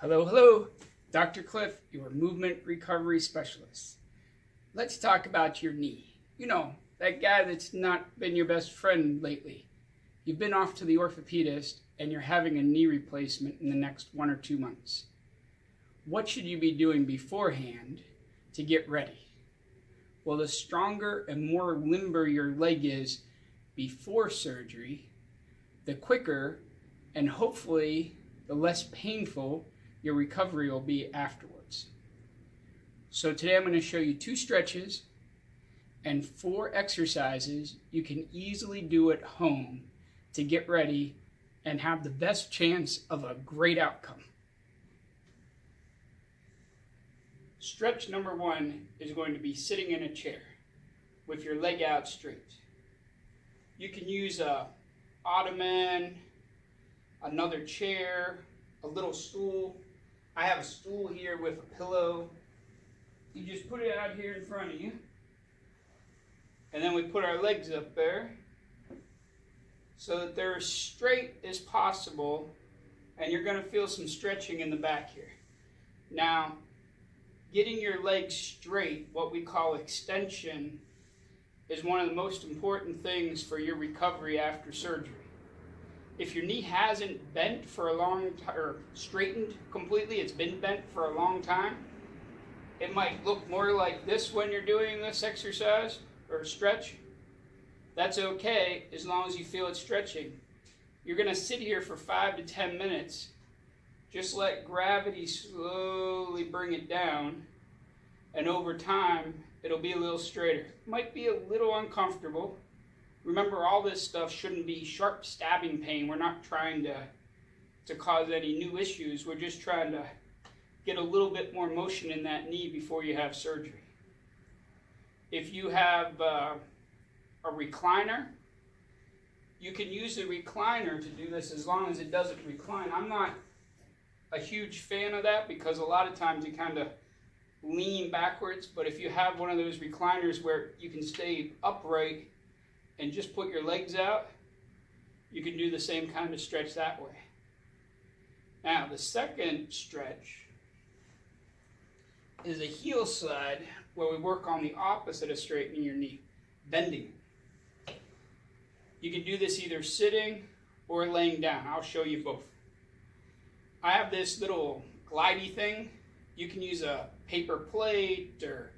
Hello, hello. Dr. Clif, your movement recovery specialist. Let's talk about your knee. You know, that guy that's not been your best friend lately. You've been off to the orthopedist and you're having a knee replacement in the next 1 or 2 months. What should you be doing beforehand to get ready? Well, the stronger and more limber your leg is before surgery, the quicker and hopefully the less painful your recovery will be afterwards. So today I'm going to show you 2 stretches and 4 exercises you can easily do at home to get ready and have the best chance of a great outcome. Stretch number 1 is going to be sitting in a chair with your leg out straight. You can use a ottoman, another chair, a little stool. I have a stool here with a pillow. You just put it out here in front of you. And then we put our legs up there so that they're as straight as possible, and you're going to feel some stretching in the back here. Now, getting your legs straight, what we call extension, is one of the most important things for your recovery after surgery. If your knee hasn't bent for a long time, or straightened completely, it's been bent for a long time, it might look more like this when you're doing this exercise or stretch. That's okay as long as you feel it stretching. You're going to sit here for 5 to 10 minutes. Just let gravity slowly bring it down, and over time it'll be a little straighter. Might be a little uncomfortable. Remember, all this stuff shouldn't be sharp stabbing pain. We're not trying to cause any new issues. We're just trying to get a little bit more motion in that knee before you have surgery. If you have a recliner, you can use a recliner to do this as long as it doesn't recline. I'm not a huge fan of that because a lot of times you kind of lean backwards, but if you have one of those recliners where you can stay upright and just put your legs out, you can do the same kind of stretch that way. Now, the second stretch is a heel slide where we work on the opposite of straightening your knee, bending. You can do this either sitting or laying down. I'll show you both. I have this little glidey thing. You can use a paper plate or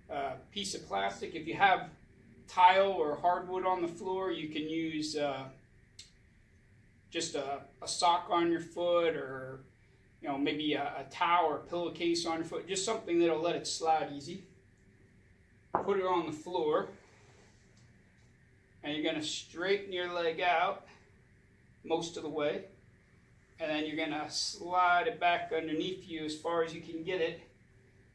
a piece of plastic. If you have tile or hardwood on the floor, you can use just a sock on your foot, or maybe a towel or pillowcase on your foot, just something that'll let it slide easy. Put it on the floor, and you're going to straighten your leg out most of the way, and then you're going to slide it back underneath you as far as you can get it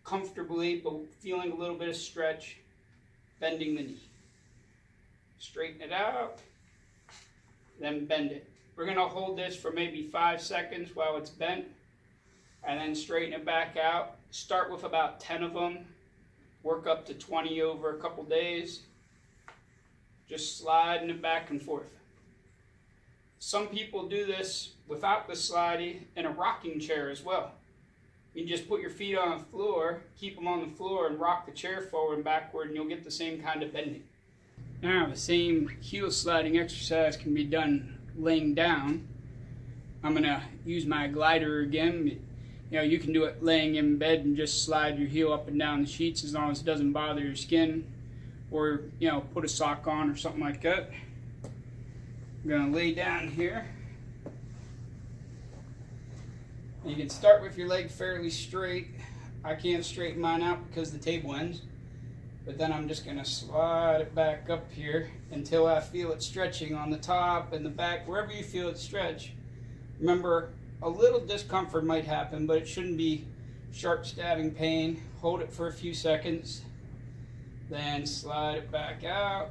comfortably, but feeling a little bit of stretch, bending the knee. Straighten it out, then bend it. We're going to hold this for maybe 5 seconds while it's bent, and then straighten it back out. Start with about 10 of them, work up to 20 over a couple days, just sliding it back and forth. Some people do this without the slidey in a rocking chair as well. You just put your feet on the floor, keep them on the floor, and rock the chair forward and backward, and you'll get the same kind of bending. Now, the same heel sliding exercise can be done laying down. I'm going to use my glider again. You can do it laying in bed and just slide your heel up and down the sheets as long as it doesn't bother your skin, or put a sock on or something like that. I'm going to lay down here. You can start with your leg fairly straight. I can't straighten mine out because the table ends. But then I'm just going to slide it back up here until I feel it stretching on the top and the back, wherever you feel it stretch. Remember, a little discomfort might happen, but it shouldn't be sharp stabbing pain. Hold it for a few seconds, then slide it back out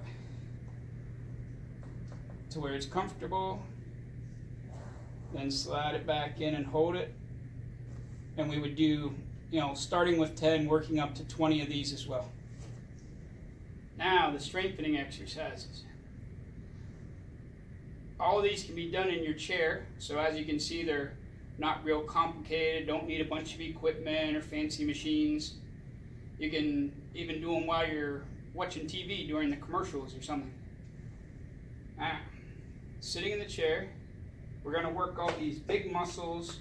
to where it's comfortable. Then slide it back in and hold it. And we would do, starting with 10, working up to 20 of these as well. Now, the strengthening exercises. All of these can be done in your chair. So as you can see, they're Not real complicated, don't need a bunch of equipment or fancy machines. You can even do them while you're watching TV during the commercials or something. Sitting in the chair, we're going to work all these big muscles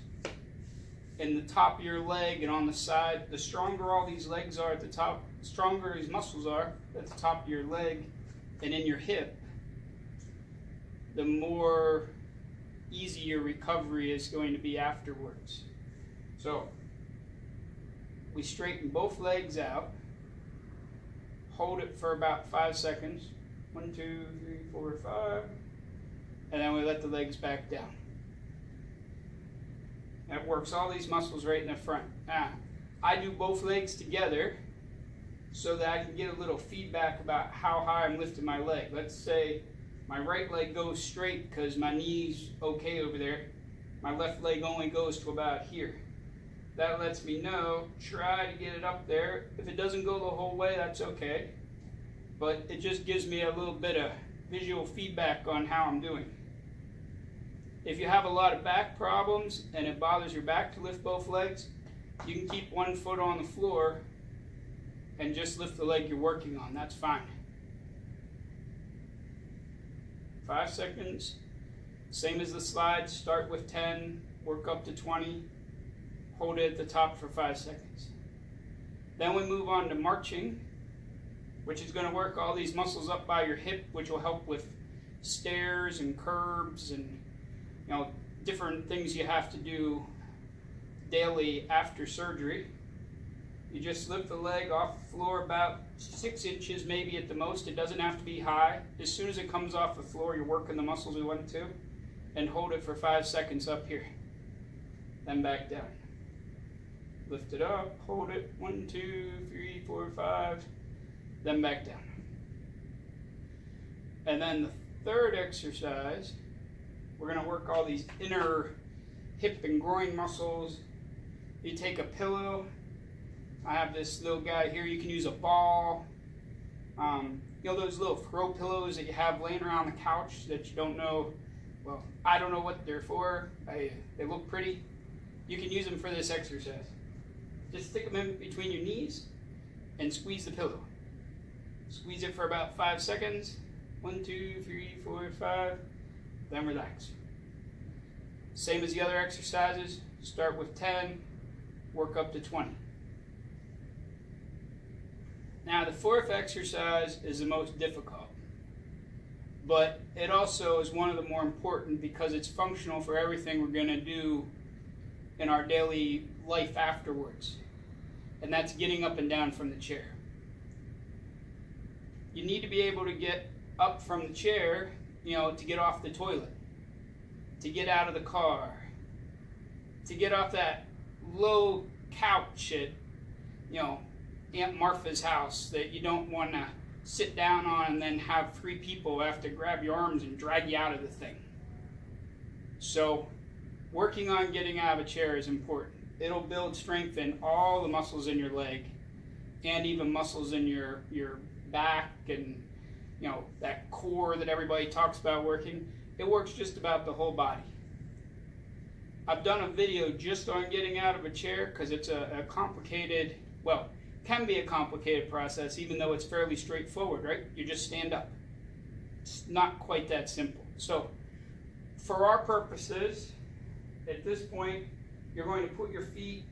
in the top of your leg and on the side. The stronger all these legs are at the top, the stronger these muscles are at the top of your leg and in your hip, the more easy your recovery is going to be afterwards. So we straighten both legs out, hold it for about 5 seconds. 1, 2, 3, 4, 5. And then we let the legs back down. That works all these muscles right in the front. I do both legs together so that I can get a little feedback about how high I'm lifting my leg. Let's say my right leg goes straight because my knee's okay over there. My left leg only goes to about here. That lets me know, try to get it up there. If it doesn't go the whole way, that's okay. But it just gives me a little bit of visual feedback on how I'm doing. If you have a lot of back problems and it bothers your back to lift both legs, you can keep one foot on the floor and just lift the leg you're working on. That's fine. 5 seconds. Same as the slides. Start with 10, work up to 20. Hold it at the top for 5 seconds. Then we move on to marching, which is going to work all these muscles up by your hip, which will help with stairs and curbs and different things you have to do daily after surgery. You just lift the leg off the floor about 6 inches maybe at the most. It doesn't have to be high. As soon as it comes off the floor, you're working the muscles we want to, and hold it for 5 seconds up here. Then back down. Lift it up, hold it, 1, 2, 3, 4, 5, then back down. And then the third exercise, we're going to work all these inner hip and groin muscles. You take a pillow. I have this little guy here. You can use a ball. Those little throw pillows that you have laying around the couch that you don't know. Well, I don't know what they're for. They look pretty. You can use them for this exercise. Just stick them in between your knees and squeeze the pillow. Squeeze it for about 5 seconds. 1, 2, 3, 4, 5. Then relax. Same as the other exercises. Start with 10, work up to 20. Now the fourth exercise is the most difficult, but it also is one of the more important because it's functional for everything we're going to do in our daily life afterwards, and that's getting up and down from the chair. You need to be able to get up from the chair, to get off the toilet, to get out of the car, to get off that low couch at, Aunt Martha's house that you don't want to sit down on and then have 3 people have to grab your arms and drag you out of the thing. So working on getting out of a chair is important. It'll build strength in all the muscles in your leg and even muscles in your back and that core that everybody talks about working. It works just about the whole body. I've done a video just on getting out of a chair because it's a complicated, can be a complicated process even though it's fairly straightforward, right? You just stand up. It's not quite that simple. So for our purposes, at this point, you're going to put your feet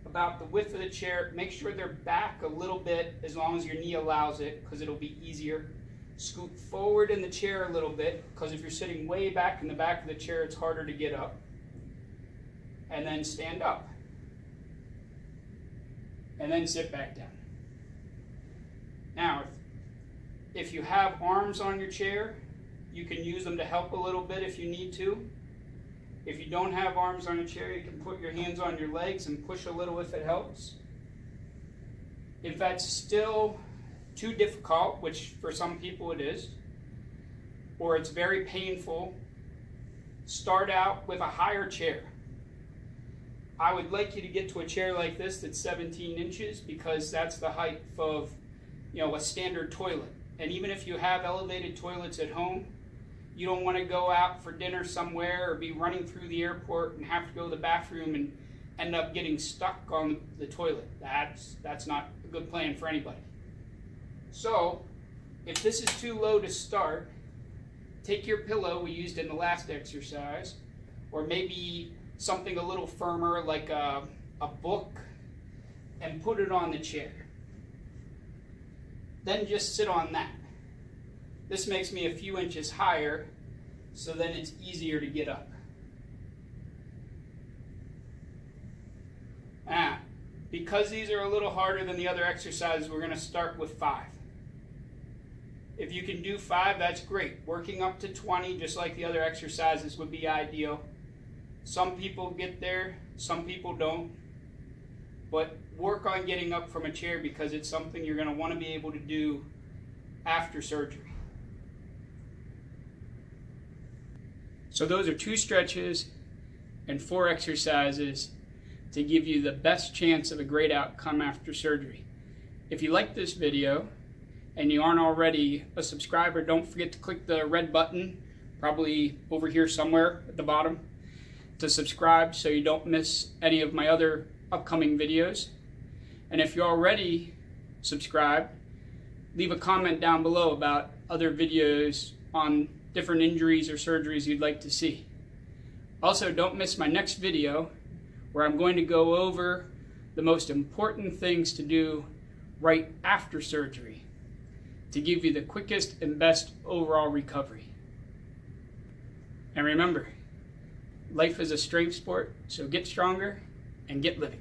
about the width of the chair. Make sure they're back a little bit as long as your knee allows it because it'll be easier. Scoot forward in the chair a little bit because if you're sitting way back in the back of the chair, it's harder to get up. And then stand up. And then sit back down. Now, if you have arms on your chair, you can use them to help a little bit if you need to. If you don't have arms on your chair, you can put your hands on your legs and push a little if it helps. If that's still too difficult, which for some people it is, or it's very painful, start out with a higher chair. I would like you to get to a chair like this that's 17 inches because that's the height of, a standard toilet. And even if you have elevated toilets at home, You don't want to go out for dinner somewhere or be running through the airport and have to go to the bathroom and end up getting stuck on the toilet. That's not a good plan for anybody. So, if this is too low to start, take your pillow we used in the last exercise, or maybe something a little firmer like a book, and put it on the chair. Then just sit on that. This makes me a few inches higher, so then it's easier to get up. Because these are a little harder than the other exercises, we're going to start with 5. If you can do 5, that's great. Working up to 20, just like the other exercises, would be ideal. Some people get there, some people don't. But work on getting up from a chair because it's something you're going to want to be able to do after surgery. So those are 2 stretches and 4 exercises to give you the best chance of a great outcome after surgery. If you like this video and you aren't already a subscriber, don't forget to click the red button, probably over here somewhere at the bottom, to subscribe so you don't miss any of my other upcoming videos. And if you're already subscribed, leave a comment down below about other videos on different injuries or surgeries you'd like to see. Also, don't miss my next video where I'm going to go over the most important things to do right after surgery to give you the quickest and best overall recovery. And remember, life is a strength sport, so get stronger and get living.